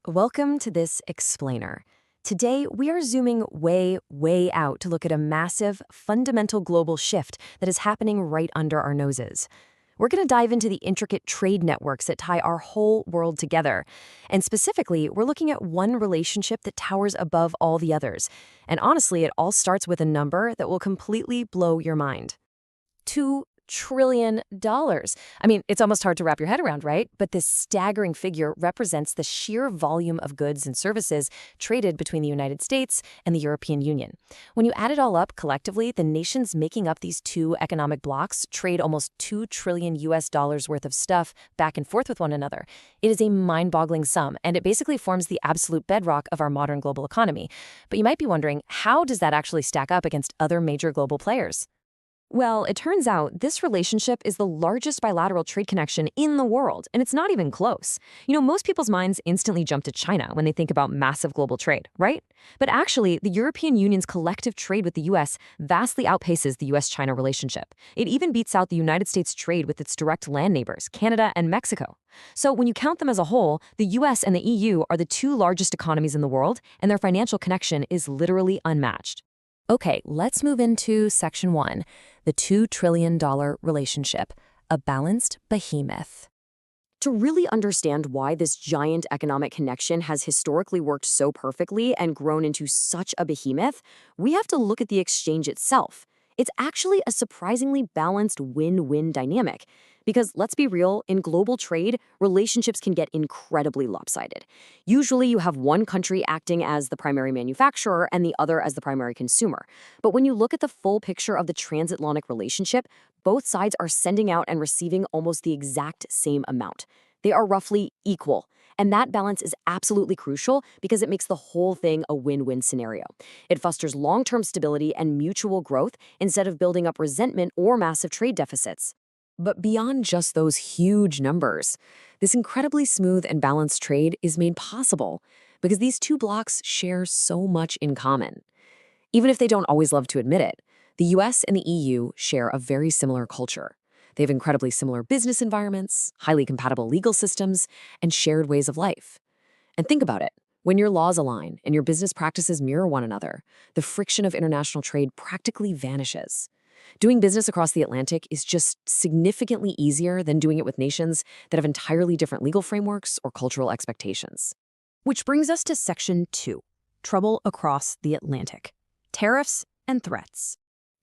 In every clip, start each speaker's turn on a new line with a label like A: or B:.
A: Welcome to this explainer. Today, we are zooming way, way out to look at a massive, fundamental global shift that is happening right under our noses. We're going to dive into the intricate trade networks that tie our whole world together. And specifically, we're looking at one relationship that towers above all the others. And honestly, it all starts with a number that will completely blow your mind. $2 trillion. I mean, it's almost hard to wrap your head around, right? But this staggering figure represents the sheer volume of goods and services traded between the United States and the European Union. When you add it all up collectively, the nations making up these two economic blocks trade almost $2 trillion worth of stuff back and forth with one another. It is a mind-boggling sum, and it basically forms the absolute bedrock of our modern global economy. But you might be wondering, how does that actually stack up against other major global players? Well, it turns out this relationship is the largest bilateral trade connection in the world, and it's not even close. Most people's minds instantly jump to China when they think about massive global trade, right? But actually, the European Union's collective trade with the U.S. vastly outpaces the U.S.-China relationship. It even beats out the United States' trade with its direct land neighbors, Canada and Mexico. So when you count them as a whole, the U.S. and the EU are the two largest economies in the world, and their financial connection is literally unmatched. Okay, let's move into Section 1, the $2 trillion relationship, a balanced behemoth. To really understand why this giant economic connection has historically worked so perfectly and grown into such a behemoth, we have to look at the exchange itself. It's actually a surprisingly balanced win-win dynamic. Because let's be real, in global trade, relationships can get incredibly lopsided. Usually you have one country acting as the primary manufacturer and the other as the primary consumer. But when you look at the full picture of the transatlantic relationship, both sides are sending out and receiving almost the exact same amount. They are roughly equal. And that balance is absolutely crucial because it makes the whole thing a win-win scenario. It fosters long-term stability and mutual growth instead of building up resentment or massive trade deficits. But beyond just those huge numbers, this incredibly smooth and balanced trade is made possible because these two blocks share so much in common. Even if they don't always love to admit it, the US and the EU share a very similar culture. They have incredibly similar business environments, highly compatible legal systems, and shared ways of life. And think about it. When your laws align and your business practices mirror one another, the friction of international trade practically vanishes. Doing business across the Atlantic is just significantly easier than doing it with nations that have entirely different legal frameworks or cultural expectations. Which brings us to Section 2, trouble across the Atlantic, tariffs and threats.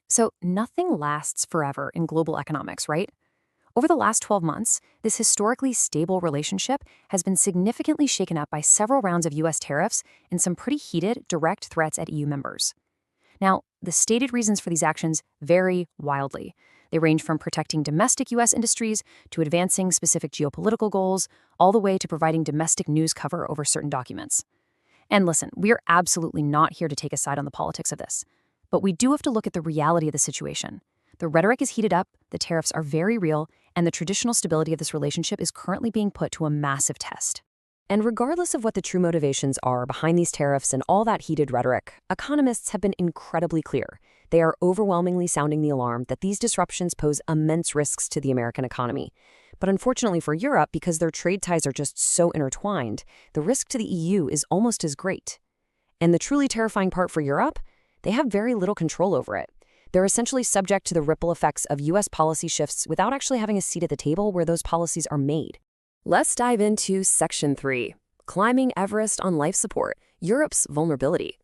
A: So nothing lasts forever in global economics, right? Over the last 12 months, this historically stable relationship has been significantly shaken up by several rounds of U.S. tariffs and some pretty heated, direct threats at EU members. Now, the stated reasons for these actions vary wildly. They range from protecting domestic U.S. industries to advancing specific geopolitical goals, all the way to providing domestic news cover over certain documents. And listen, we are absolutely not here to take a side on the politics of this. But we do have to look at the reality of the situation. The rhetoric is heated up, the tariffs are very real, and the traditional stability of this relationship is currently being put to a massive test. And regardless of what the true motivations are behind these tariffs and all that heated rhetoric, economists have been incredibly clear. They are overwhelmingly sounding the alarm that these disruptions pose immense risks to the American economy. But unfortunately for Europe, because their trade ties are just so intertwined, the risk to the EU is almost as great. And the truly terrifying part for Europe? They have very little control over it. They're essentially subject to the ripple effects of U.S. policy shifts without actually having a seat at the table where those policies are made. Let's dive into Section 3, climbing Everest on life support, Europe's vulnerability.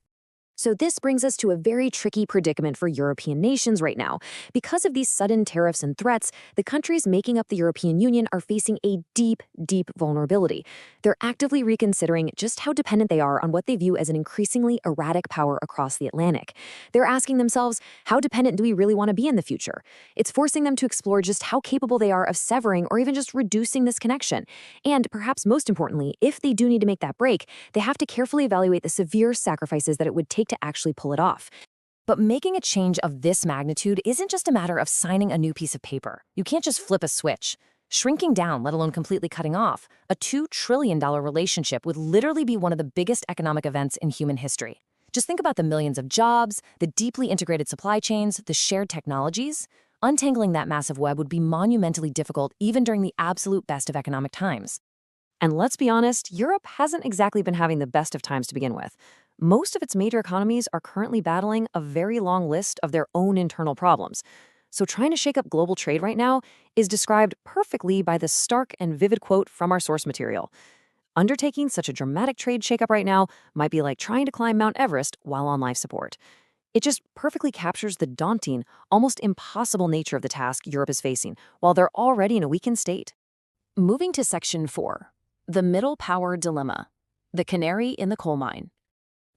A: So this brings us to a very tricky predicament for European nations right now. Because of these sudden tariffs and threats, the countries making up the European Union are facing a deep, deep vulnerability. They're actively reconsidering just how dependent they are on what they view as an increasingly erratic power across the Atlantic. They're asking themselves, how dependent do we really want to be in the future? It's forcing them to explore just how capable they are of severing or even just reducing this connection. And perhaps most importantly, if they do need to make that break, they have to carefully evaluate the severe sacrifices that it would take to actually pull it off. But making a change of this magnitude isn't just a matter of signing a new piece of paper. You can't just flip a switch. Shrinking down, let alone completely cutting off, a $2 trillion relationship would literally be one of the biggest economic events in human history. Just think about the millions of jobs, the deeply integrated supply chains, the shared technologies. Untangling that massive web would be monumentally difficult even during the absolute best of economic times. And let's be honest, Europe hasn't exactly been having the best of times to begin with. Most of its major economies are currently battling a very long list of their own internal problems. So trying to shake up global trade right now is described perfectly by the stark and vivid quote from our source material. Undertaking such a dramatic trade shakeup right now might be like trying to climb Mount Everest while on life support. It just perfectly captures the daunting, almost impossible nature of the task Europe is facing, while they're already in a weakened state. Moving to Section 4, the Middle Power Dilemma, the canary in the coal mine.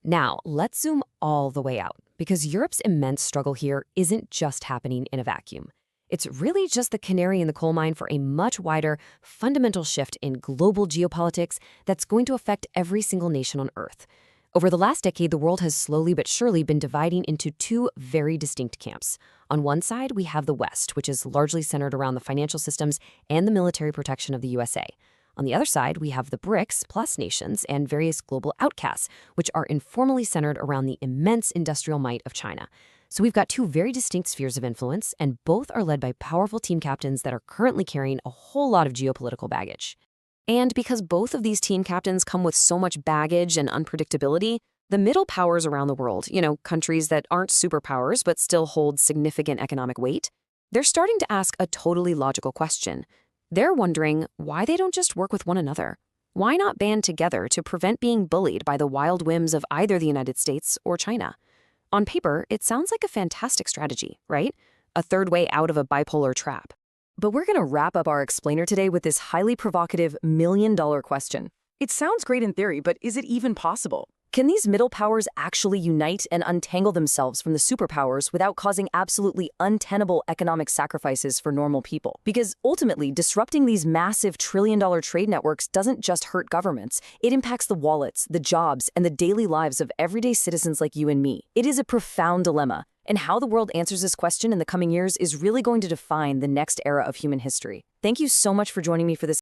A: Now, let's zoom all the way out, because Europe's immense struggle here isn't just happening in a vacuum. It's really just the canary in the coal mine for a much wider, fundamental shift in global geopolitics that's going to affect every single nation on Earth. Over the last decade, the world has slowly but surely been dividing into two very distinct camps. On one side, we have the West, which is largely centered around the financial systems and the military protection of the USA. On the other side, we have the BRICS plus nations and various global outcasts, which are informally centered around the immense industrial might of China. So we've got two very distinct spheres of influence, and both are led by powerful team captains that are currently carrying a whole lot of geopolitical baggage. And because both of these team captains come with so much baggage and unpredictability, the middle powers around the world, countries that aren't superpowers but still hold significant economic weight, they're starting to ask a totally logical question. They're wondering why they don't just work with one another. Why not band together to prevent being bullied by the wild whims of either the United States or China? On paper, it sounds like a fantastic strategy, right? A third way out of a bipolar trap. But we're going to wrap up our explainer today with this highly provocative million-dollar question.
B: It sounds great in theory, but is it even possible?
A: Can these middle powers actually unite and untangle themselves from the superpowers without causing absolutely untenable economic sacrifices for normal people? Because ultimately, disrupting these massive trillion-dollar trade networks doesn't just hurt governments. It impacts the wallets, the jobs, and the daily lives of everyday citizens like you and me. It is a profound dilemma, and how the world answers this question in the coming years is really going to define the next era of human history. Thank you so much for joining me for this